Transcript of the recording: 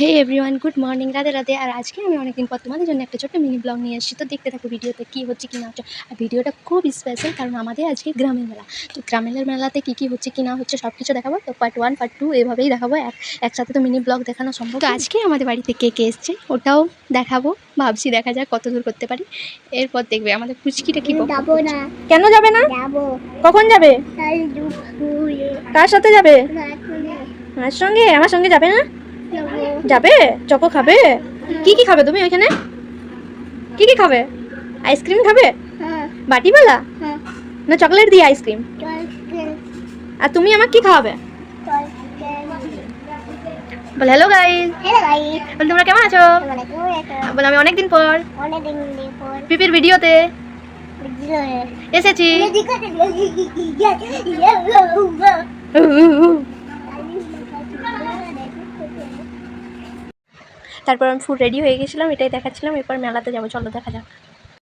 হে everyone, good morning, Radhe Radhe. আর আজকে আমি অনেকদিন পর তোমাদের জন্য একটা ছোট্ট মিনি ব্লগ নিয়ে এসেছি। তো দেখতে থাকো ভিডিওতে কী হচ্ছে কী না হচ্ছে। আর ভিডিওটা খুব স্পেশাল, কারণ আমাদের আজকে গ্রামের মেলা। তো গ্রামের মেলাতে কী হচ্ছে কী না হচ্ছে সব কিছু দেখাবো। তো পার্ট 1 পার্ট 2 এভাবেই দেখাবো, একসাথে তো মিনি ব্লগ দেখানো সম্ভব। তো আজকে আমাদের বাড়িতে কে কে এসছে ওটাও দেখাবো, ভাবছি দেখা যাক কত দূর করতে পারি। এরপর দেখবে আমাদের পুচকিটা কী যাবো না। কেন যাবে না? যাবো। কখন যাবে? কার সাথে যাবে? আমার সঙ্গে? আমার সঙ্গে যাবে না? যাবে? চকো খাবে? কি কি খাবে তুমি ওইখানে? কি কি খাবে? আইসক্রিম খাবে? বাটিওয়ালা না চকলেট দিয়ে আইসক্রিম? আর তুমি আমাকে কি খাওয়াবে? বল হ্যালো গাইস। বল তোমরা কেমন আছো? বল আমি অনেকদিন পর পিপির ভিডিওতে এসেছি। তারপর আমি ফুল রেডি হয়ে গেছিলাম, এটাই দেখাচ্ছিলাম। এরপর মেলাতে যাবো, চলো দেখা যাক।